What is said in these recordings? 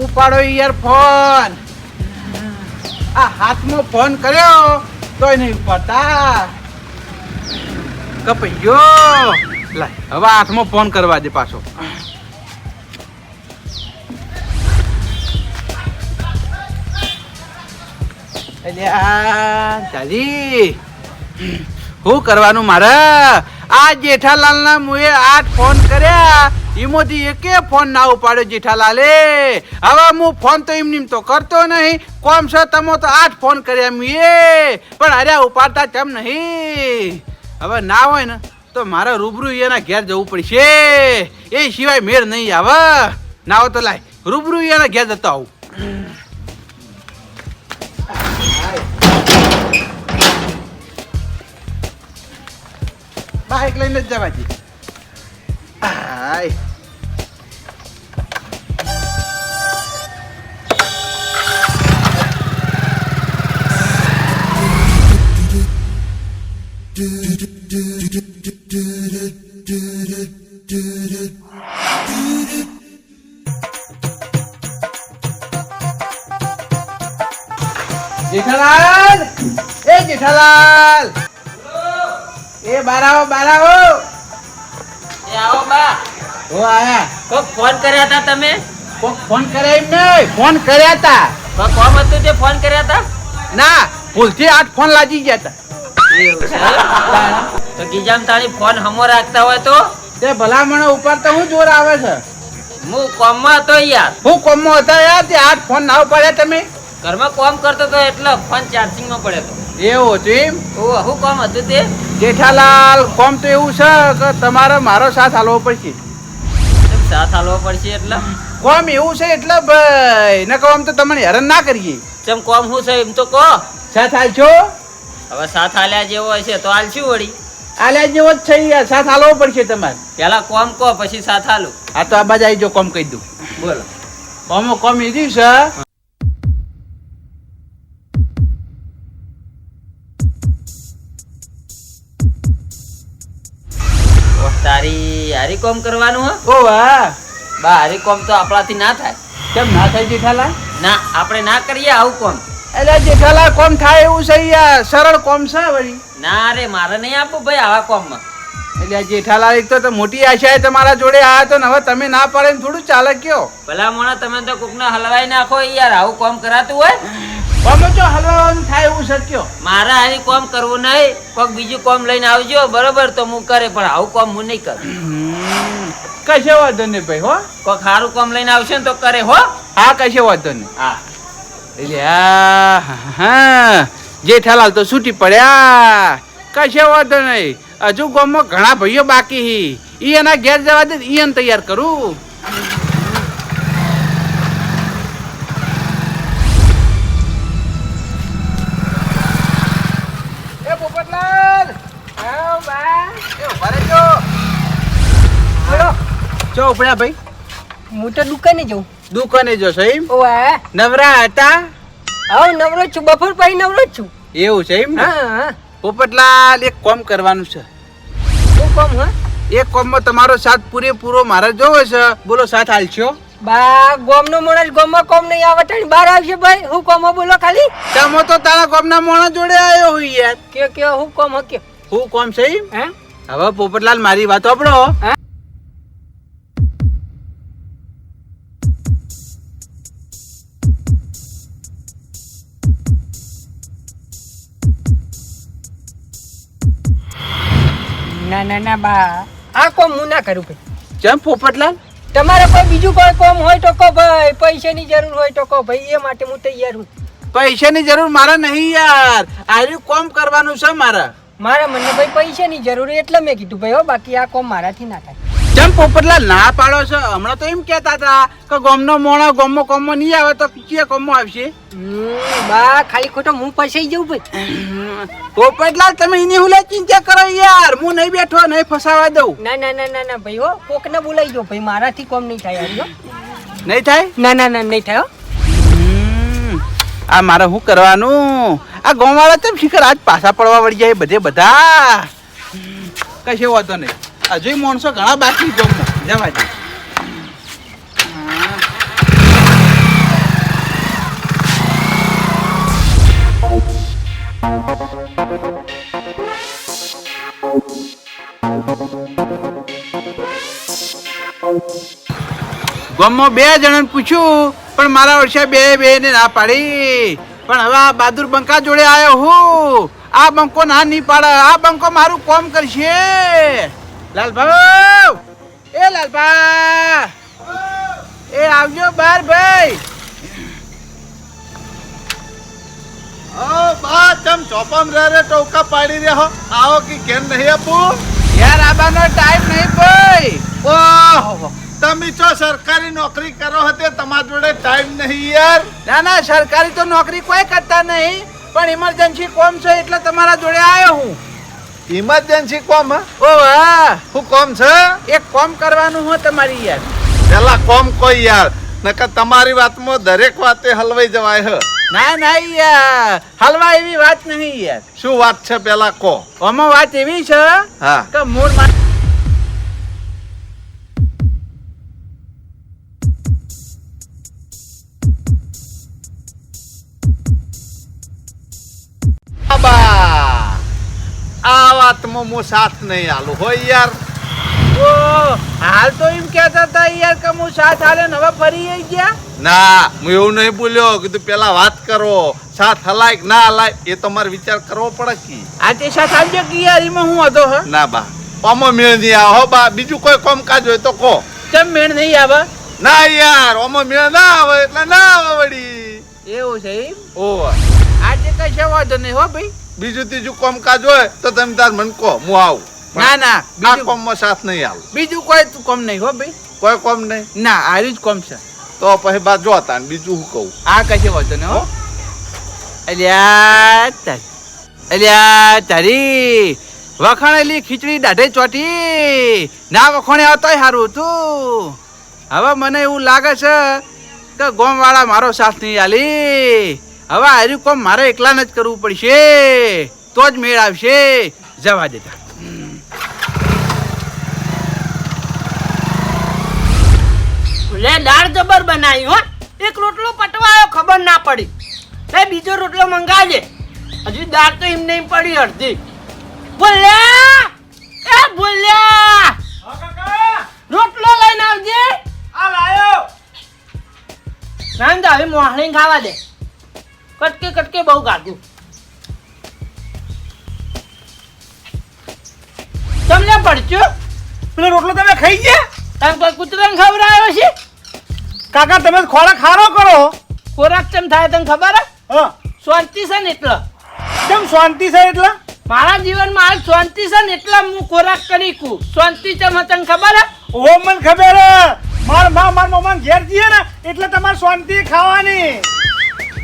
ઉપાડો યાર ફોન. આ હાથમાં ફોન કર્યો તોય નહીં ઉપાડતા. કપૈયો લાય હવે હાથમાં ફોન કરવા દે પાછો. દાદી શું કરવાનું મારે? આ જેઠાલાલના મુએ 8 ફોન કર્યા, એમાંથી એકે ફોન ના ઉપાડ્યો જેઠાલાલે. હવે હું ફોન તો એમની તો કરતો નહીં. કોમ છે તમે તો 8 ફોન કર્યા મુએ, પણ અરે ઉપાડતા કેમ નહીં? હવે ના હોય ને તો મારે રૂબરૂ એના ઘેર જવું પડશે. એ સિવાય મેળ નહીં આવે. ના હોય તો લાય રૂબરૂ એના ઘેર જતો આવું. બાઈક લઈને જ જવા દે. હાય જેઠાલાલ, એ જેઠાલાલ, એ બાર આવો. એ આવો બા. ઓ આયા. કોક ફોન કર્યા હતા તમે? કોક ફોન કર્યા એમ નહીં, ફોન કર્યા હતા. કોક કોમ હતું તે ફોન કર્યા હતા? ના, ભૂલથી 8 ફોન લાગી ગયા હતા. એવું છે? તો ગીજામ તારી ફોન હમો રાખતા હોય તો તે ભલામણ ઉપાડતા હું જોર આવે છે. હું કોમમાં હતો યાર. હું કોમમાં હતા યાર, તે 8 ફોન ના ઉપાડ્યા તમે? ઘરમાં કોમ કરતો તો એટલે ફોન ચાર્જિંગમાં પડ્યો તો. એવું હતું એમ? ઓ હું કોમ હતું તે? જેઠાલાલ, કોમ તો એવું છે કે તમારે મારો સાથ હાલવો પડશે. સાથ હાલવો પડશે એટલે? કોમ એવું છે એટલે ભાઈ, ન કોમ તો તમને હેરાન ના કરીએ. ચમ કોમ શું છે એમ તો કહો. સાથ હાલશો? હવે સાથ હાલ્યા જેવો હશે તો હાલશું વળી. આલ્યા જેવો જ છે યાર, સાથ હાલવો પડશે તમારે. પેલા કોમ કહો પછી સાથ હાલું. આ તો આ બાજુ આવી જો, કોમ કહી દઉં. બોલો. કોમ એવી છે. તારી હારી કોમ કરવાનું હો? ઓ વાહ. બા હારી કોમ તો આપણાથી ના થાય. કેમ ના થાય જેઠાલાલ? ના આપણે ના કરીએ આવું કોમ. એટલે જેઠાલાલ, કોમ થાય એવું છે યાર, સરળ કોમ છે વળી. ના રે મારે નહીં આપવું ભાઈ આવા કોમમાં. એટલે આ જેઠાલાલ એક તો મોટી આશા તમારા જોડે આયા તો ને હવે તમે ના પાડે ને થોડું ચાલે કયો? ભલા મોણા તમે તો કોકને હલવાઈ નાખો યાર. આવું કોમ કરાતું હોય? કોમ જો હલવાનું થાય એવું છે કયો? મારે આની કોમ કરવું નહીં. કોક બીજું કોમ લઈને આવજો બરોબર તો હું કરે, પણ આવું કોમ હું નહીં કરું. કશો વાંધો નહીં ભાઈ. હો, કોક સારું કોમ લઈને આવશે ને તો કરે હો. હા કશો વાંધો નહીં. હા એટલે હા, જેઠાલાલ તો છૂટી પડ્યા. કશો વાંધો નહીં. હજુ ગામમાં ઘણા ભાઈઓ બાકી. ઈ એના ઘેર જવા દે, ઈ એને તૈયાર કરું. એ પોપટલાલ, આવ બા. એ ઉભા રહેજો. બોલો. ચો ઉપડ્યા ભાઈ? હું તો દુકાને જઉં. દુકાને જશો એમ? ઓએ નવરા હતા? આવ નવરો છું, બપોર પછી નવરો જ છું. એવું છે એમ ને? હા. પોપટલાલ, એક કામ કરવાનું છે. શું કામ? હા, એક કામમાં તમારો સાથ પૂરેપૂરો મારે જોવો છે. બોલો, સાથ હાલશો? બા ગોમનો માણસ ગોમમાં કોમ નહીં આવતા ને બહાર આવશે ભાઈ. હું કોમ બોલો ખાલી. તમે તો તારા ગામના મોણા જોડે આવ્યો હોય યાર. કે હું કોમ હકે? હું કોમ છે એમ? હે હવે પોપટલાલ મારી વાત સાંભળો. ના બા, આ કોમ હું ના કરું ભાઈ. કેમ પોપટલાલ? તમારે કોઈ બીજું કોઈ કોમ હોય તો કહો ભાઈ. પૈસાની જરૂર હોય તો કહો ભાઈ, એ માટે હું તૈયાર છું. પૈસાની જરૂર મારે નહીં યાર, આર્યું કામ કરવાનું છે મારે. મારા મને ભાઈ પૈસાની જરૂર એટલે મેં કીધું ભાઈ. હો, બાકી આ કોમ મારાથી ના થાય. કેમ પોપટલાલ ના પાડો છો? હમણાં તો એમ કહેતા હતા કે ગામનો મોણો ગામમાં કોમમાં નહીં આવે તો કીએ કોમમાં આવશે. બા ખાલી ખોટો હું ફસાઈ જઉં ભાઈ. પોપટલાલ, તમે એની હુલે ચિંતા કરો યાર. હું નહીં બેઠો, નહીં ફસાવા દઉં. ના ભાઈ. હો, કોક ને બોલાઈ જો ભાઈ. મારાથી કોમ નહીં થાય યાર. નહીં થાય? ના નહીં થાય. હો, આ મારે શું કરવાનું? આ ગામવાળા તેમ શિખર આજ પાછા પડવા વળી જાય બધા. કશો વાંધો નહીં. હજુ માણસો ઘણા બાકી ગામમાં જવા દે. ગામમાં 2 જણાને પૂછ્યું પણ મારા વર્ષે બે ને ના પાડી. પણ હવે આ બહાદુર બંકા જોડે આવ્યો હું. આ બંકો ના નહીં પાડે. આ બંકો મારું કામ કરશે. લાલભાઈ, એ લાલભા, એ આવજો બાર ભાઈ. બા ચમ ચોપમ રે ટોકા પાડી રહ્યો આવો કે કેમ નહીં આપું યાર આબાનો ટાઈમ નહીં ભાઈ. ઓહો તમે છો સરકારી નોકરી કરો હતી તમારા જોડે ટાઈમ નહીં યાર ના ના, સરકારી તો નોકરી કોઈ કરતા નહીં, પણ ઇમરજન્સી કોમ છે એટલે તમારા જોડે આવ્યો હું. ઇમરજન્સી કોમ હે? ઓ હા, શું કોમ છે એક કોમ કરવાનું હોય તમારી યાર. પેલા કોમ કોઈ યાર નકર તમારી વાતમાં દરેક વાતે હલવાઈ જવાય હે. ના ના યાર, હલવા એવી વાત નહીં યાર. શું વાત છે પેલા કો. આમાં વાત એવી છે હા કે મૂળ માં બા આ વાતમાં હું સાથ નહીં આલું હોય યાર. ઓ હાલ તો એમ કહેતા હતા યાર કે હું સાથ હાલે ને હવે ફરી આવી ગયા. ના હું એવું નહીં બોલ્યો કીધું પેલા વાત કરો સાથ હલાય કે ના હલાય એ તમારે વિચાર કરવો પડે કે. આ તે સાથ આવજો કે યાર, એમાં હું હતો હ. ના બા ઓમો મેળ નહીં આવે હો બા. બીજું કોઈ કામકાજ હોય તો કહો. ચમ મેળ નહીં આવે? ના યાર ઓમો મેળ ના આવે એટલે ના આવે વળી. એવું છે એમ? ઓહ આજે કઈ વાંધો નહીં હો ભાઈ. બીજું ત્રીજું કામકાજ હોય તો તમે તાર મને કહો હું આવું. ના ના, આ બીજું કામમાં સાથ નહીં આવું. બીજું કોઈ કોમ નહીં હો ભાઈ. કોઈ કામ નહીં ના, આર્યું જ કોમ છે. તો પછી બા જોતા ને બીજું શું કહું. આ કશે વાંધો નહીં હો. અલ્યા તારી વખાણેલી ખીચડી દાઢે ચોટી ના વખોણે આવતોય સારું હતું. હવે મને એવું લાગે છે કે ગોમવાળા મારો સાથ નહીં આલી. હવે આર્યું કોમ મારે એકલાને જ કરવું પડશે તો જ મેળ આવશે. જવા દેતા. લે દાળ જબર બનાવી હો. એક રોટલો પટવા આવ્યો ખબર ના પડી. લે બીજો રોટલો મંગાજે. હજુ દાળ તો એમને એમ પડી અડધી. બોલ્યા એ બોલ્યા રોટલો લઈને આવજે. આ લાયો. નામ તો હવે મોહણી ખાવા દે. કટકે કટકે બહુ ગાધું. તમને પડજો પેલો રોટલો તમે ખાઈ ગયા? તમે કોઈ કૂતરાને ખવડાવ્યો છે? કાકા તમે ખોરાક ખારો કરો. ખોરાક ચમ થાય તને ખબર હે? હા શાંતિ છે ને એટલે. કેમ શાંતિ છે એટલે? મારા જીવનમાં હાલ શાંતિ છે ને એટલે હું ખોરાક કરી કું. શાંતિ ચમ હે તને ખબર હે? ઓ મને ખબર હે. માર મમ્મા ઘેર જઈએ ને એટલે તમારે શાંતિ ખાવાની.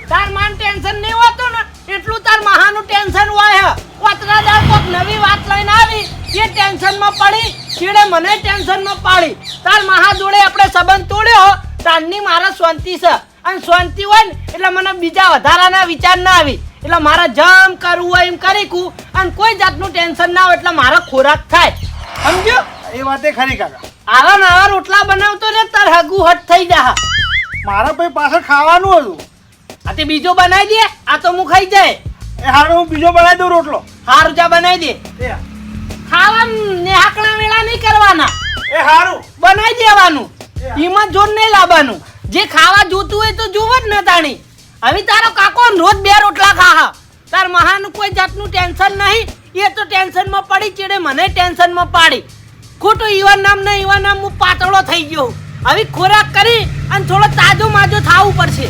તાર માન ટેન્શન નહીં હોતું ને એટલું તાર મહાનું ટેન્શન હોય હે. ઓતરા દાળ કોક નવી વાત લઈને આવી એ ટેન્શનમાં પડી છેડે મને ટેન્શનમાં પાડી. તાર મહા જોડે આપણે સંબંધ તોડ્યો તારની મારા શાંતિ છે. અને શાંતિ હોય ને એટલે મને બીજા વધારાના વિચાર ના આવી. એટલે મારે જમ કરવું હોય એમ કરી કું અને કોઈ જાતનું ટેન્શન ના હોય એટલે મારો ખોરાક થાય. સમજ્યો? એ વાતે ખરી કાકા. આવા નવા રોટલા બનાવતો ને તાર હગું હટ થઈ જા. મારા ભાઈ પાછળ ખાવાનું હતું. આ તે બીજો બનાવી દે. આ તો હું ખાઈ જાય. એ હારું હું બીજો બનાવી દઉં રોટલો. હારું જા બનાવી દે. એ ખાવા નેહાકણા વેળા નહીં કરવાના. એ હારું બનાવી દેવાનું. એમાં જોર નહીં લાવવાનું. જે ખાવા જોતું હોય તો જોવો જ ને તાણી. હવે તારો કાકો રોજ 2 રોટલા ખા. તાર મહાનું કોઈ જાતનું ટેન્શન નહીં. એ તો ટેન્શનમાં પડી ચેડે મને ટેન્શનમાં પાડી. ખોટું ઈવન નામ હું પાતળો થઈ ગયો. હવે ખોરાક કરી અને થોડો તાજો માજો થાવું પડશે.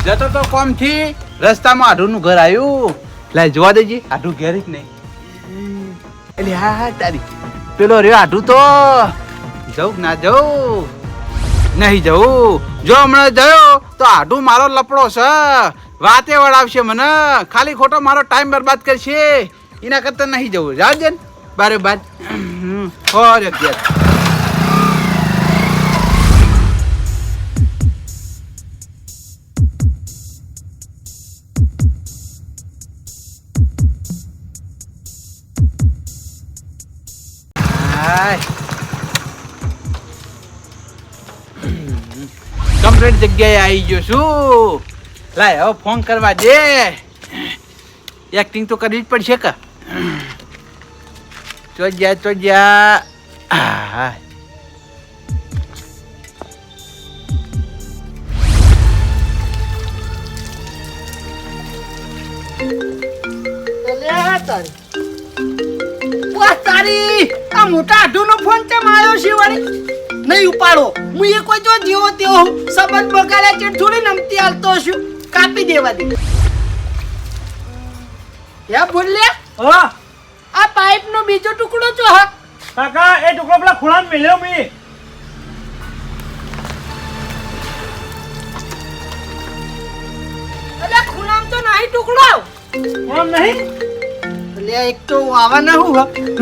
જતો તો કોમ થી રસ્તામાં આઢુનું ઘર આવ્યું. લે જોવા દેજી, આઢું ઘેર જ નહીં. એટલે હા તારી પેલો રહ્યો આઢું તો જવું ના જવું નહીં જવું. જો હમણાં જયો તો આઢું મારો લપડો છે. વાતે વળાવશે મને. ખાલી ખોટો મારો ટાઈમ બરબાદ કરશે. એના કરતા નહીં જવું. જાજે ને બારે બાર હોરે ઘેર. જગ્યાએ આવી ગયો છું. લાય હવે ફોન કરવા દે. એક્ટિંગ તો કરવી જ પડશે કે. તો જ્યાં હા અલ્યા તારી. વાહ તારી, આ મોટા આઢુનો ફોન કેમ આવ્યો છે વળી? નહીં ઉપાડો. હું એ કોઈ જો જેવો તેવો સંબંધ બગાડ્યા છે થોડી નમતી હાલતો છું. કાપી દેવા દે. યા બોલ્યા હા આ પાઇપ નો બીજો ટુકડો જો હા કાકા એ ટુકડો પેલા ખૂણામાં મેલ્યો મી. અલ્યા ખૂણામાં તો નહીં ટુકડો. ખૂણામાં નહીં? અલ્યા એક તો આવવાના હું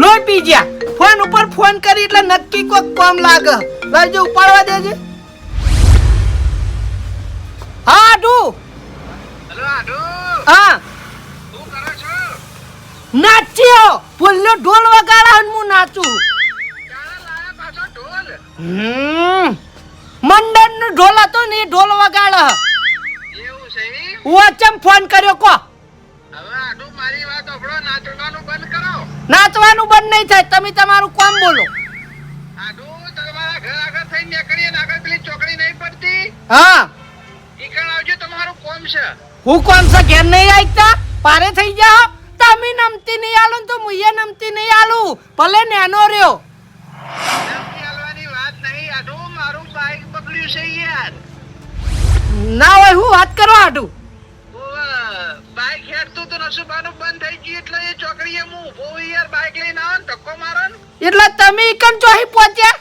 લોહી પી ગયા. ફોન ઉપર ફોન કરી એટલે નક્કી કોક કામ લાગે. લાવજો ઉપાડવા દેજે. હા આડુ. હેલો આડુ, હા શું કરો છો? નાચ્યો બોલ્યો ઢોલ વગાડા અને હું નાચું. ક્યારે લાયા પાછો ઢોલ? મંડળ નો ઢોલ હતો ને એ ઢોલ વગાડ. એવું છે ઈ? વચમ ફોન કર્યો કો. હવે આડુ મારી વાત સાંભળો, નાચવાનું બંધ કરો. નાચવાનું બંધ નહીં થાય. તમે તમારું કામ બોલો. આડુ તમારા ઘર આગળ થઈને નીકળીએ ને આગળ પેલી ચોકડી નહીં પડતી, હા ઈકણ આવજો, તમારું કોમ છે. હું કોણ છે ઘેર નહીં આવતા? પારે થઈ જાઓ. તમે નમતી નહીં આલો ને તો મુયે નમતી નહીં આલું. ભલે નેનો રહ્યો. નમતી હાલવાની વાત નહીં આડુ, મારું બાઈક બગડ્યું છે યાર. ના હોય હું વાત કરો આડું. બાઈક હેડતું તો નસુબાનું બંધ થઈ ગયું એટલે એ ચોકડીએ હું ઊભો હોય યાર. બાઈક લઈને આવો ને ધક્કો મારો ને. એટલે તમે ઈકણ ચોહી પહોંચ્યા?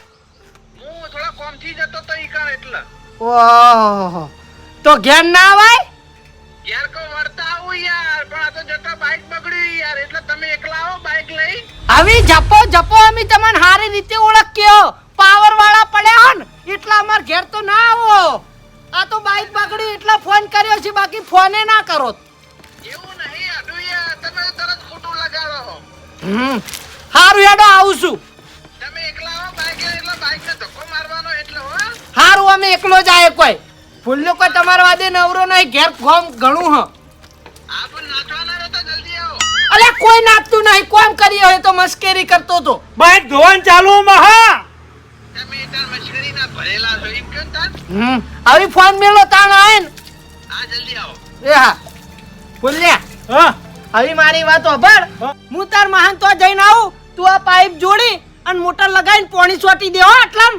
હું થોડા કોમથી જતો તો ઈકણ એટલે. ઓહો તો ઘેર ના આવાય? યાર કો વળતા આવું યાર, પણ આ તો જતા બાઈક બગડ્યું યાર, એટલે તમે એકલા આવો બાઈક લઈ. આવી જપો જપો અમે તમને સારી રીતે ઓળખ્યો. પાવર વાળા પડ્યા હો ને એટલા અમાર ઘેર તો ના આવો. આ તો બાઈક બગડી એટલે ફોન કર્યો છે, બાકી ફોને ના કરો. એવું નહીં આડુ યાર, તમે તો તરત ખોટું લગાડો. હારું હેડો આવું છું. તમે એકલા આવો બાઈક લઈ એટલે બાઈકને ધક્કો મારવાનો એટલે હો. હારું અમે એકલો જ આયે. કોઈ ભૂલ્યો કોઈ તમારા વાદે નવરો નહીં. ઘેર ફોમ ઘણું હ. આ પણ નાચવાના રહો તો જલ્દી આવો. અલે કોઈ નાચતું નહીં. કોમ કરીએ હોય તો મસ્કરી કરતો તો. બાઈક ધોવાનું ચાલુ મહા. તમે તાર મશ્કરીના ભરેલા છો એમ કહો તાર. આવી ફોન મેલો તાણ આય ને. હા જલ્દી આવો. એ હા ભૂલ્યા હા હવે મારી વાત સાંભળ. હું તાર મહાન તો જઈને આવું. તું આ પાઇપ જોડી અને મોટર લગાવીને પાણી છોટી દે હો. આટલામ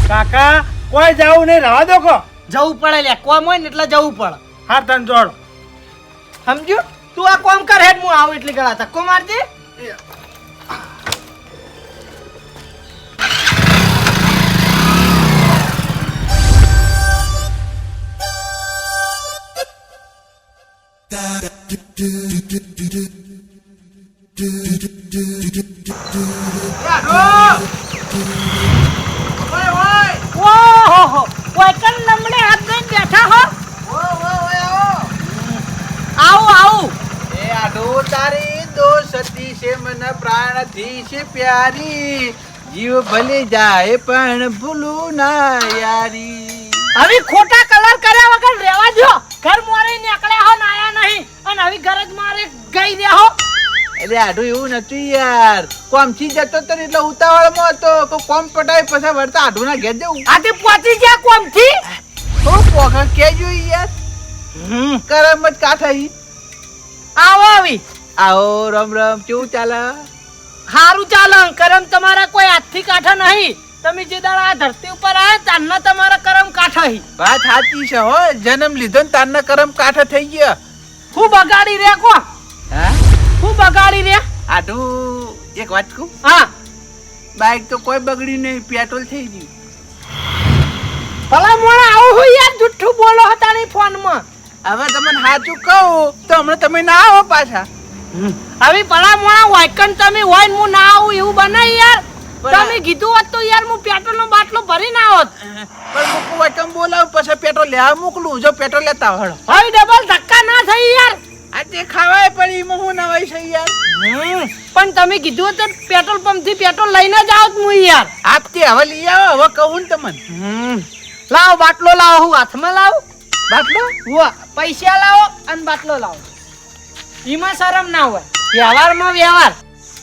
કાકા કોઈ જાવું નહીં, રહેવા દો કો. જવું પડે લે. કોમ હોય ને એટલે જવું પડે. હા તને જોડ. સમજ્યું? તું આ કોમ કર હેડ. હું આવું એટલી ગળા ધક્કો મારજે. ઓહો કોઈ નમણે હાથ દઈને બેઠા હો. આવું આવું. એ આડો તારી દોસ્તી છે મન પ્રાણથી છે પ્યારી, જીવ ભલે જાય પણ ભૂલું ના યારી. હવે ખોટા કલર કર્યા વગર રહેવા દો. ઘર મોરે નીકળ્યા હો ને આયા નહીં અને હવે ઘર જ મારે ગઈ રહ્યા હો. એટલે આડું એવું નથી યાર, કોમથી જતો તો ને એટલે ઉતાવળમાં હતો કે કોમ પટાય પછી વળતા આડું ના ઘેર જવું. આથી પહોંચી ગયા કોમથી. થોડું પોખણ કેજો યાર. કરમ જ કાઠાઈ. આવો આવી. આવો રામ રામ, કેવું ચાલે? હારું ચાલે. કરમ તમારા કોઈ હાથથી કાઠા નહીં. તમે જે દાડા આ ધરતી ઉપર આયા તારના તમારા કરમ કાઠા હી. વાત સાચી છે હો. જન્મ લીધો ને તારના કરમ કાઠા થઈ ગયા. હું બગાડી રહ્યા કો. હા હું બગાડી રહ્યા. આડું એક વાત કહું, હા બાઈક તો કોઈ બગડ્યું નહીં, પેટ્રોલ થઈ ગયું. ભલા મોણા આવું હોય યાર. જુઠ્ઠું બોલો હતા નહીં ફોનમાં. હવે તમને સાચું કહું તો હમણાં તમે ના આવો પાછા. હવે ભલા મોણા વાયકન તમે હોય ને હું ના આવું એવું બનાય યાર. તમે કીધું હોત તો યાર હું પેટ્રોલ નો બાટલો ભરીને આવત. પણ મૂકું વચમ બોલાવ પછી પેટ્રોલ લેવા મોકલું. જો પેટ્રોલ લેતા હળ હવે ડબલ ધક્કા ના થઈ યાર. આજે ખાવાય પણ એમાં હું નવાઈ છે યાર. પણ તમે કીધું તો પેટ્રોલ પંપ થી પેટ્રોલ લઈને જ આવત હું યાર. આપતી હવે લઈ આવો. હવે કહું ને તમને. લાવો બાટલો લાવો, હું હાથમાં લાવું. બાટલો ઉવા, પૈસા લાવો અને બાટલો લાવો. એમાં શરમ ના હોય, વ્યવહારમાં વ્યવહાર.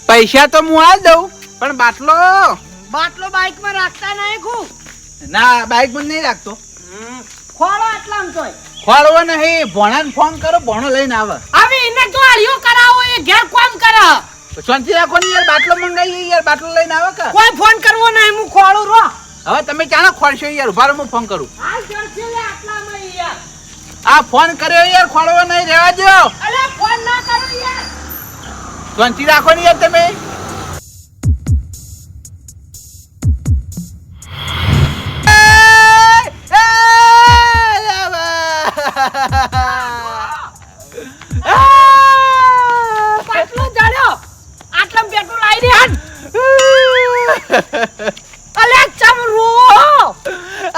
પૈસા તો હું આલ દઉં, પણ બાટલો બાટલો બાઈકમાં રાખતા નહીં ખૂબ. ના, બાઈક બંધ નહીં રાખતો. ખોળો આટલામ તોય. ખોળવો નહીં, ભોણાને ફોન કરો, ભોણો લઈને આવે. હવે એને જો આળિયો કરાવો એ ઘેર કોમ કરે. શાંતિ રાખો ને યાર, બાટલો મંગાવીએ યાર, બાટલો લઈને આવે કે. કોઈ ફોન કરવો નહીં, હું ખોળું રો. હવે તમે ચાલો ખોળશો યાર, ઉભા રહો, હું ફોન કરું. હાલ જડશે લે આટલામાં યાર. આ ફોન કર્યો યાર, ખોળવો નહીં, રહેવા દો. અલે ફોન ના કરો યાર. શાંતિ રાખો ને યાર તમે. બાટલો જડ્યો. આટલામાં પેટ્રોલ આવી રહ્યા ને. અલે ચમરો.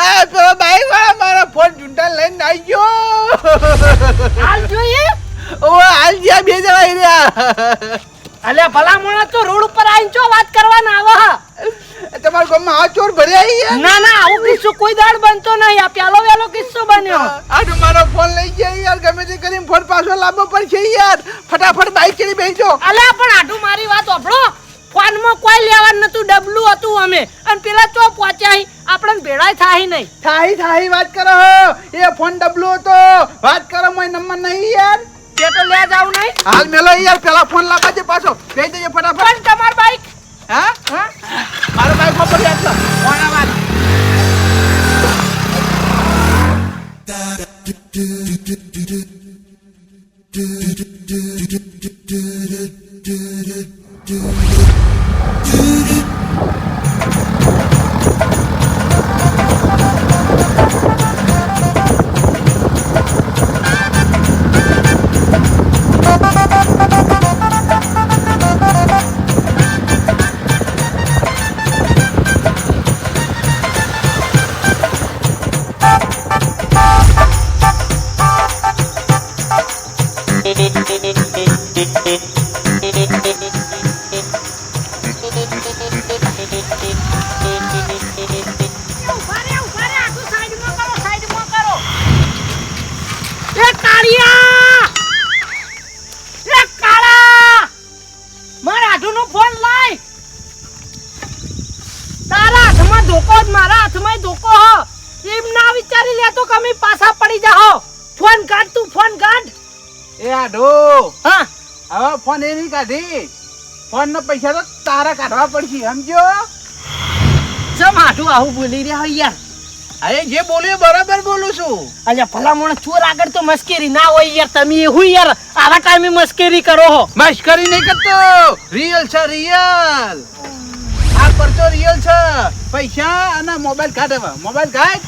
આ તો બાઈક વાળા મારો ફોન ઝૂંટા લઈને આવી ગયો. હાલ જોઈએ. ઓ હાલ જ્યાં બે જણા આવી રહ્યા. અલે ભલા મોણા તો રોડ ઉપર આવીને ચો વાત કરવાના આવા. તમારા ગામમાં આ ચોર ભર્યા આવી યાર. ના ના, આવું કિસ્સો કોઈ દાડ બનતો નહીં. આ પેલો વેલો કિસ્સો બન્યો. આ તો મારો ફોન લઈ ગયા યાર, ગમે તે કરીને ફોન પાછો લાવવો પડશે યાર. ફટાફટ બાઈક ચડી બેસજો. અલે પણ આટું મારી વાત સાંભળો. ફોનમાં કોઈ લેવાનું નતું, ડબલું હતું અમે. અને પેલા ચો પહોંચ્યા આપણને ભેળાય થાય નહીં. થાહી વાત કરો. એ ફોન ડબલો હતો. વાત કરો, મોય નંબર નહીં યાર. પેટ્રોલ લે જાવ નહીં. હાલ મેલો યાર, પેલા ફોન લાવવા દે પાછો. બેસી દેજો ફટાફટ. પણ તમાર બાઈક. હા હા, મારો બાઈક વાપરી આટલો. ફોન આવા. ઉભા રે, આટું સાઈડમાં કરો, સાઈડમાં કરો. એ કાળિયા! એ કાળા! મારા આટુનો ફોન લાય. તારા હાથમાં ધોકો જ, મારા હાથમાં ધોકો હ. એમ ના વિચારી લે તો કે અમે પાછા પડી જાઓ. ફોન કાઢ, તું ફોન કાઢ. એ આઢો, હા, હવે ફોન એ નહીં કાઢી. ફોન નો પૈસા તો તારા કાઢવા પડશે, સમજો. જમ આટું આવું બોલી રહ્યા હોય યાર. અરે જે બોલ્યું બરાબર બોલું છું. અલ્યા ભલા મોણા ચોર આગળ તો મસ્કરી ના હોય યાર. તમે એવું યાર આવા ટાઈમે મસ્કરી કરો હો. મસ્કરી નહીં કરતો, રિયલ છે રિયલ. આ પરચો રિયલ છે. પૈસા અને મોબાઈલ કાઢવા. મોબાઈલ કાઢ.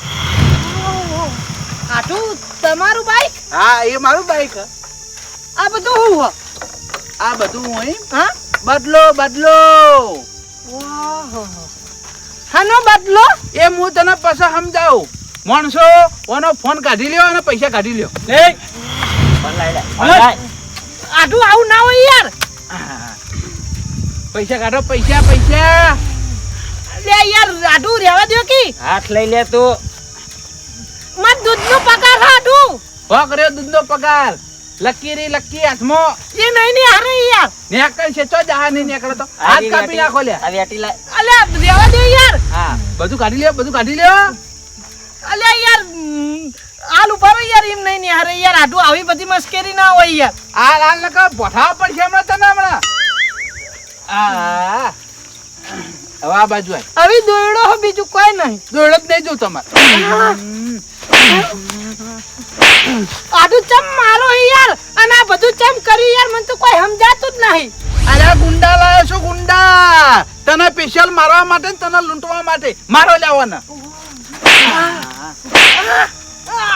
આટું તમારું બાઈક? હા, એ મારું બાઈક. આ બધું હું હો? આ બધું હોય. હા, બદલો બદલો. હાનો બદલો? એ હું તને પછી સમજાવું. માણસો ઓનો ફોન કાઢી લ્યો અને પૈસા કાઢી લ્યો. આટું આવું ના હોય યાર. પૈસા કાઢો, પૈસા પૈસા. લે યાર આટું રહેવા દો કે. હાથ લઈ લે તું. મત દૂધનો પગાર હા આટું. હો કર્યો દૂધનો પગાર. લકીરી લકી હાથમાં. એ નહીં ને હારે યાર. નેકળ છે ચો જહા નહીં નેકળે તો હાથ કાપી નાખો લે. આ વેટી લાય. અલ્યા રહેવા દે યાર. હા, બધું કાઢી લ્યો, બધું કાઢી લ્યો. અલ્યા યાર આલ ઉપર યાર એમ નહીં ને હારે યાર. આટું આવી બધી મસ્કરી ના હોય યાર. આ લાલ નકા બોઠાવા પડશે હમણાં તને હમણાં. આ હવે આ બાજુ આય. આવી દોયડો હો, બીજું કોઈ નહીં. દોડ જ નહીં જોઉં તમારે. આટું ચમ મારો યાર. અને આ બધું ચમ કર્યું યાર, મને તો કોઈ સમજાતું જ નહીં. અરે ગુંડા લાવ્યો છું, ગુંડા. તને સ્પેશિયલ મારવા માટે ને તને લૂંટવા માટે. મારો લેવાના.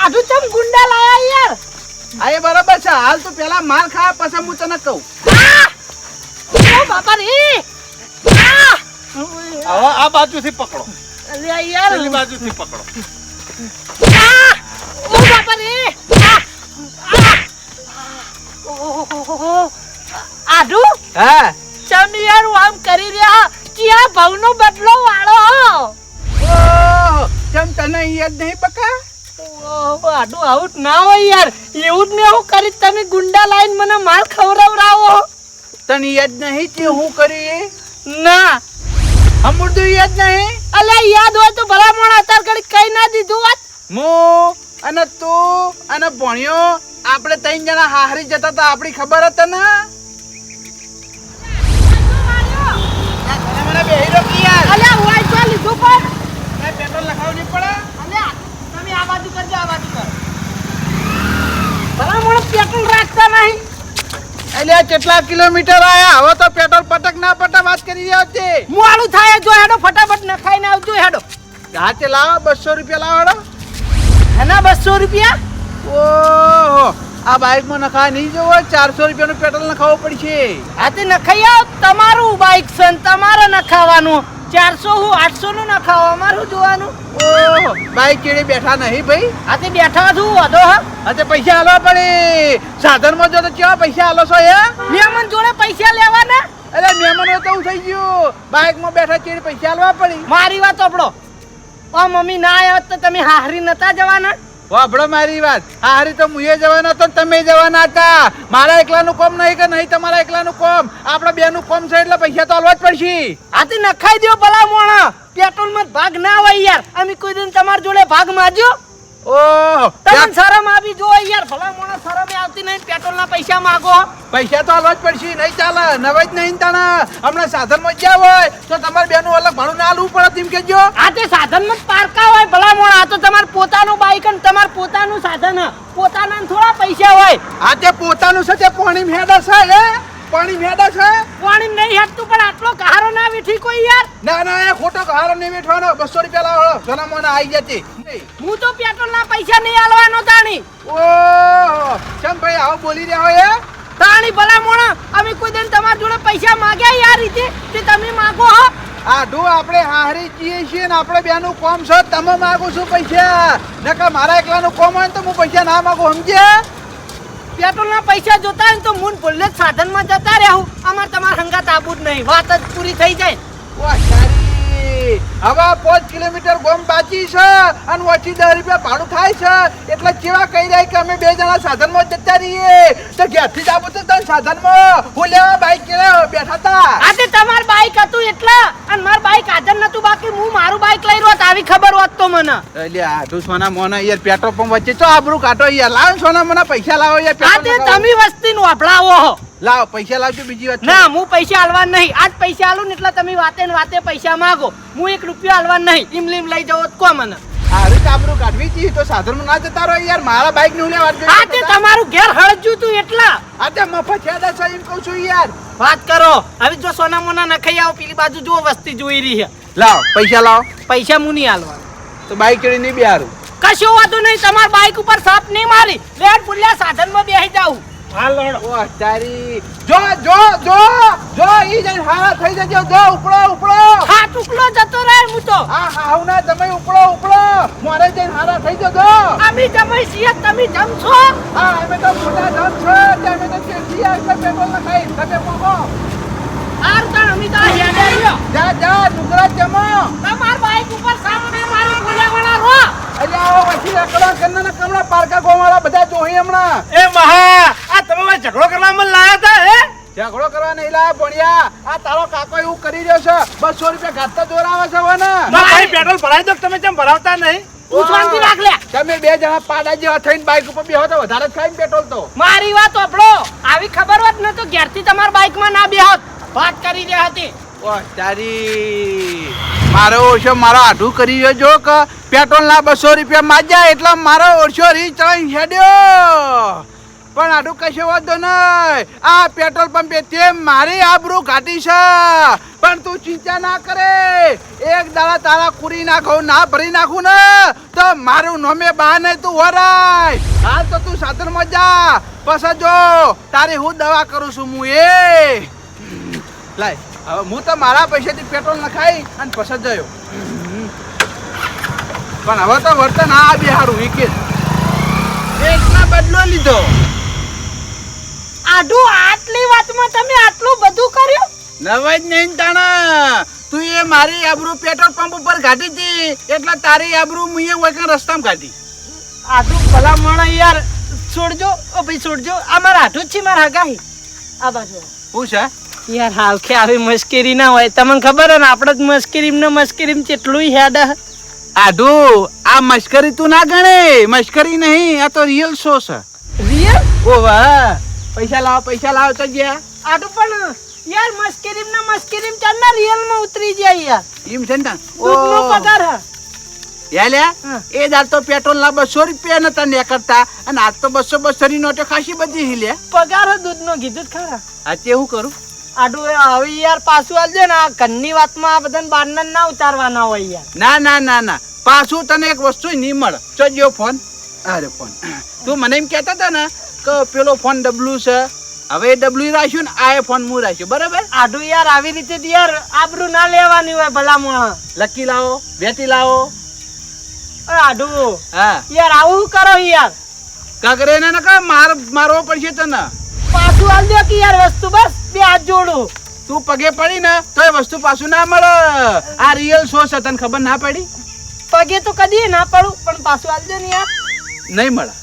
આટું ચમ ગુંડા લાયા યાર. આ એ બરાબર છે. હાલ તું પેલા માર ખા, પછી હું તને કહું. ઓ બાપા રે. હવે આ બાજુથી પકડો, અલ્યા યાર. પેલી બાજુથી પકડો. ઓ બાપા રે. આડુ હા, ચમ યાર આમ કરી રહ્યા. ક્યાં ભાવનો બદલો વાળો. ઓહ, કેમ તને યાદ નહીં આડું આઉટ ના હોય યાર. એવું જ ને એવું કરી તમે ગુંડા લાઈન મને માલ ખવડાવરાવો. તને યાદ નહીં તે હું કરી ના અમૃતું યાદ નહીં અલ્યા યાદ હોય તો ભલા મોણ અત્યાર ઘડી કઈ ના દીધું હોત. હું અને તું અને ભણ્યો આપણે ત્રણ જણા હારી જતા હતા આપણી ખબર હતી ને મને બેહી રોકી યાર અલ્યા હું આઈ તો લીધું પણ એ પેટ્રોલ લખાવ નહીં પડે અલ્યા તમે આ બાજુ કરજો આ બાજુ કર. ભલા મોણ પેટ્રોલ રાખતા નહીં. એટલે કેટલા કિલોમીટર આયા હવે તો પેટ્રોલ પટક ના પટક વાત કરી રહ્યા છે મોડું થાય જો હેડો ફટાફટ નખાઈને આવજો હેડો. હાથે લાવો 200 રૂપિયા લાવો હેડો. એના 200 રૂપિયા ઓહો આ બાઇકમાં નખા નહીં જવો 400 રૂપિયાનું પેટ્રોલ નખાવવું પડશે હાથે નખાઈ આવ. તમારું બાઈક છે ને તમારે નખાવાનું. 400 હું 800 નું નખાવો અમારું જોવાનું. ઓહો બાઇક કેડે બેઠા નહીં ભાઈ હાથે બેઠા છું વધો હા. હાથે પૈસા આલવા પડે સાધનમાં જો તો કેવા પૈસા આલો છો એ મહેમાન જોડે પૈસા લેવાના. અરે મહેમાનો તો હું થઈ ગયું બાઇકમાં બેઠા કેડે પૈસા આલવા પડી મારી વાત સાંભળો. ઓ મમ્મી ના આવ્યા હોત તો તમે હારી નતા જવાના. વાપડો મારી વાત હારી તો મુએ જવાનો હતો ને તમે જવાના હતા મારા એકલાનું કોમ નહીં કે નહીં તમારા એકલાનું કોમ આપણા બેનું કોમ છે એટલે પૈસા તો આલવા જ પડશે હાથે નખાઈ દો ભલા મોણા. પેટ્રોલ માં ભાગ ના હોય યાર. અમે કોઈ દિન તમારા જોડે ભાગ માંગ્યો. ઓહો તમને શરમ આવી જો યાર. ભલા મોણા શરમ આવતી નહીં. પેટ્રોલ ના પૈસા માંગો. પૈસા તો આલવા જ પડશે નહીં ચાલે નવાઈ જ નહીં તાણા હમણાં સાધનમાં ગયા હોય તો તમારે બેનું અલગ ભાડું ના આલવું પડે તેમ કેજો આ તે સાધન માં પારકા હોય ભલા મોણા. આ તો તમારું પોતાનું બાઈક અને તમારું પોતાનું સાધન હ. પોતાના ને થોડા પૈસા હોય. આ તે પોતાનું છે તે પાણી મેડા છે એ પાણી મેડા છે પાણી નહીં હેઠતું પણ આટલો કહારો ના વેઠી કોઈ યાર. ના ના એ ખોટો હારો નહીં બેઠવાનો 200 રૂપિયા લાવો સોના મોના આવી જતી હું તો પેટ્રોલ ના પૈસા નહીં આલવાનો તાણી. ઓહો ચમ ભાઈ આવો બોલી રહ્યા હોય એ તાણી ભલા મોણા. અમે કોઈ દિન તમારા જોડે પૈસા માંગ્યા યાર રીતે તે તમે માંગો હો. આઢું આપણે હારી જઈએ છીએ ને આપણે બેનું કોમ છે તમે માગો છો પૈસા નકર મારા એકલાનું કોમ હોય ને તો હું પૈસા ના માગું સમજ્યા પેટ્રોલ ના પૈસા જોતા હોય ને તો મુન ભૂલે જ સાધન માં જતા રહેવું. અમાર તમારા હંગાત આબુ જ નહીં. વાત જ પૂરી થઈ જાય. વાહ સારી હવે 5 કિલોમીટર ગોમ બાકી છે અને ઓછી 10 રૂપિયા ભાડું થાય છે એટલે કેવા કહી રહ્યા કે અમે બે જણા સાધનમાં જતા રહીએ તો ઘેરથી જ આવું તો તને સાધનમાં હું લેવા બાઈક કે બેઠા હતા આ તે તમાર બાઈક હતું એટલે અને માર બાઈક હાજર નતું. બાકી હું મારું બાઈક લઈ રહ્યો આવી ખબર હોત તો મને. એટલે આઢું સોના મોના યાર પેટ્રોલ પંપ વચ્ચે ચો આબરૂ કાઢો યાર લાવો સોના મોના પૈસા લાવો યાર આ તે પેટ્રોલ તમે વસ્તી નું અભળાવો હો. લાવો પૈસા લાવજો બીજી વાત ના હું પૈસા આલવા નહીં. આજ પૈસા આલું ને એટલે તમે વાતે ને વાતે પૈસા માંગો. હું 1 રૂપિયો આલવા નહીં. ઇમ લીમ લઈ જાવ કો મને. હારી આબરૂ કાઢવી જી તો સાધનમાં ના જતા રહો યાર મારા બાઈક નું લેવા આ તે તમારું ઘેર હળજ્યું તું એટલા. આ તે મફત હેડા છે એમ કહું છું યાર વાત કરો. હવે જો સોના મોના નખાઈ આવો પેલી બાજુ જો વસ્તી જોઈ રહી છે. લાવો પૈસા લાવો પૈસા હું નહીં આલવા. તો બાઈક ચડી નહીં બિહારું કશું વાતું નહીં. તમાર બાઈક ઉપર સાપ નહીં મારી. લેટ પુલ્યા સાધન માં બેસી જાઉં. હાલ લડો. ઓહ તારી જો જો જો જો ઈ જઈને હારા થઈ જજો જો ઉપડો ઉપડો હા ટુકડો જતો રહે હું તો. હા હાવ ના તમે ઉપડો ઉપડો મોરે જઈને હારા થઈ જજો અમે જમાઈ છીએ તમે જમશો. હા અમે તો મોટા જામ છો તમે તો ચેતી આ પેટ્રોલ ના ખાઈ તમે મોકો આર તણ અમે તો હેડે રહ્યો. જા જા નુકરા જમો તમાર બાઈક ઉપર સાપ નહીં મારી. બોલ્યા રો. અરે આવો પછી રકડા કરના ના કમળા પારકા ગોવાળા બધા જોહી હમણાં એ મહા આ તમે મને ઝઘડો કરવા મને લાયા હતા હે? ઝઘડો કરવા નહીં લાયા ભણ્યા આ તારો કાકો એવું કરી રહ્યો છે 200 રૂપિયા ઘાટતા દોરાવે છે વને ના ભાઈ પેટ્રોલ ભરાઈ દો તમે કેમ ભરાવતા નહીં? તું શાંતિ રાખ લે. તમે બે જણા પાડા જેવા થઈને બાઈક ઉપર બેહો તો વધારે જ ખાય ને પેટ્રોલ તો મારી વાત સાંભળો. આવી ખબર હોત ને તો ઘેરથી તમાર બાઈક માં ના બેહોત. વાત કરી રહી હતી. ઓહ તારી મારો ઓછો મારો આઢું કરી રહ્યો જો કે પેટ્રોલ ના 200 રૂપિયા માજ્યા એટલે મારો ઓછો રી ચડી હેડ્યો પણ આઢું કશો વાંધો નહીં આ પેટ્રોલ પંપે તે મારી આબરૂ ઘાટી છે પણ તું ચિંતા ના કરે એક દાડા તારા કુરી નાખું ના ભરી નાખું ને તો મારું નોમે બહાને તું વરાય હાલ તો તું સાધનમાં જા પછી જો તારી હું દવા કરું છું હું એ લાય હવે હું તો મારા પૈસાથી પેટ્રોલ નખાઈ અને પછી જયો પણ હવે તો વર્તન આ બિહારું એકના બદલો લીધો આડું આટલી વાતમાં તમે આટલું બધું કર્યું. નવાજ નહીં તાણા તું એ મારી આબરૂ પેટ્રોલ પંપ ઉપર કાઢી હતી એટલે તારી આબરૂ મુએ વગર રસ્તામાં કાઢી આટલું ભલા માણસ યાર છોડજો ઓ ભાઈ છોડજો આ મારા આઠું જ છે મારા હગાહી આ બાજુ શું છે યાર હાવ કે આવી મસ્કરી ના હોય તમને ખબર હે ને આપણે જ મસ્કરીમ કેટલું હેડ આડુ આ મશ્કરી તું ના ગણે મશ્કરી નહીં આ તો રિયલ શો છે રિયલ ઓ વાહ પૈસા લાવો તો ગયા આટલું પણ યાર મસ્કરીમ ચાલના રિયલ માં ઉતરી જાય યાર એમ છે ને દૂધનો પગાર હે યાલ્યા હા. એ દાર તો પેટ્રોલ ના 200 રૂપિયા નતા નીકળતા અને આજ તો 200 ની નોટો ખાસી બધી હિલ્યા પગાર હે દૂધનો કીધું જ ખરા આ તે હું કરું આડું હવે યાર પાછું આલજે ને આ ઘરની વાતમાં આ બધાને બારના ના ઉતારવાના હોય યાર ના પાછું તને એક વસ્તુ નહીં મળે ચોજો ફોન અરે ફોન તું મને એમ કહેતા હતા ને કે પેલો ફોન ડબલું છે હવે એ ડબલું રાખ્યું ને આ ફોન હું રાખ્યું બરાબર આડું યાર આવી રીતે જ યાર આબરૂ ના લેવાની હોય ભલા મોણા લકી લાવો બેટી લાવો આડું હા યાર આવું કરો યાર કાકરે ને કા મારવો પડશે તને પાછું આલ દો કે યાર વસ્તુ બસ બે હાથ જોડું તું પગે પડી ને તો એ વસ્તુ પાછું ના મળે આ રિયલ શો છે તને ખબર ના પડી પગે તો કદી ના પડું પણ પાછું આલ દો ને યાર નહીં મળે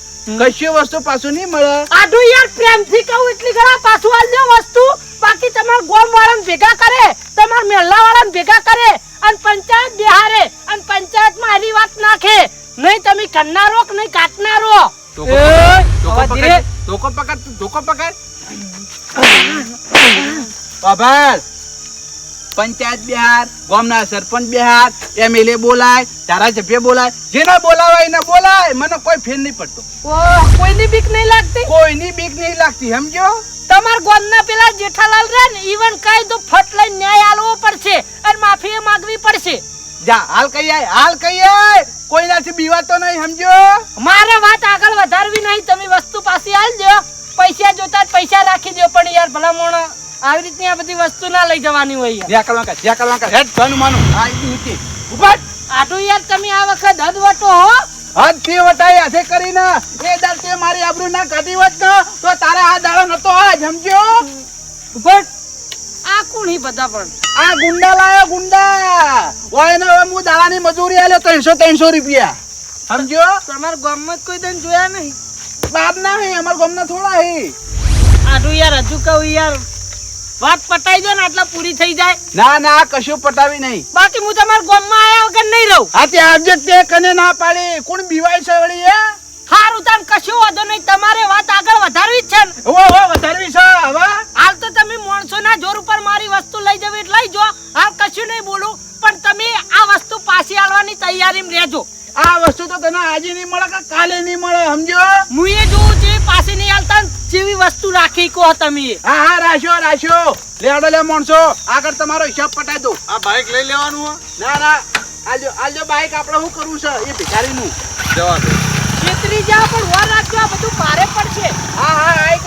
કશી વસ્તુ પાછું નહીં મળે આડું યાર પ્રેમથી કહું એટલી ઘણા પાછું આલ દો વસ્તુ બાકી તમાર ગોમ વાળાને ભેગા કરે તમાર મહેલા વાળાને ભેગા કરે અને પંચાયત બિહારે અને પંચાયતમાં આની વાત નાખે નહીં તમે કરનારો કે નહીં કાટનારો ધોકો પકડ બાબર પંચાયત બિહાર ગામના સરપંચ બિહાર એમએલએ બોલાય ધારાસભ્ય બોલાય જેને બોલાવાય એને બોલાય મને કોઈ ફેર નહીં પડતો કોઈની બીક નહીં લાગતી કોઈની બીક નહીં લાગતી સમજો તમાર ગોમના પેલા જેઠાલાલ રે ને ઈવન કાઈ તો ફટ લઈને ન્યાય આલવો પડશે અને માફી માંગવી પડશે જા હાલ કહી આય કોઈનાથી બીવાતો નહીં સમજો મારે વાત આગળ વધારવી નહીં તમે વસ્તુ પાછી આલજો પૈસા જોતા જ પૈસા રાખી દો પણ યાર ભલા મોણો આવી રીતની આ બધી વસ્તુ ના લઈ જવાની હોય યાર જ્યાં કરવા હેડ ફન માનું આ ઈ નીચે ઉપર આટલું યાર તમે આ વખત હદવટો હો હદ તે વટાઈ હાથે કરીને એ દર તે મારી આબરૂ ના કાઢી હોત ને તો તારે આ દાડો નતો આ સમજો બટ આ કોણ હી બધા પણ આ ગુંડા લાયો ગુંડા ઓય ને હવે હું દાડાની મજૂરી આલ્યો 300 રૂપિયા સમજો તમારા ગામમાં જ કોઈ દન જોયા નહીં બાપ ના હે અમાર ગામના થોડા હે આટલું યાર હજુ કહું યાર વાત પટાઈ દો ને આટલા પૂરી થઈ જાય ના કશું પટાવી નહીં બાકી હું તમારા ગામમાં આયા વગર નહીં રહું આ તે આવજે તે કને ના પાડી કોણ બીવાય છે વળી હે હારું તાન કશું વાંધો નહીં તમારે વાત આગળ વધારવી જ છે ને ઓ વધારવી છે હવે હાલ તો તમે માણસોના જોર ઉપર મારી વસ્તુ લઈ જવી એટલે લઈ જો હાલ કશું નહીં બોલું પણ તમે આ વસ્તુ પાછી આલવાની તૈયારીમાં રહેજો આ વસ્તુ તો તને આજે નહીં મળે કે કાલે નહીં મળે સમજો મુએ જોઉં છે પાછી નહીં આલતા ને જેવી વસ્તુ રાખી કહો તમે હા રાખ્યો લેડો લે માણસો આગળ તમારો હિસાબ પટાઈ દો આ બાઈક લઈ લેવાનું હો? ના આજો બાઈક આપણે શું કરવું છે એ ભિખારીનું જવા દે છેતરી જા પણ વાર રાખજો આ બધું ભારે પડશે હા આઈ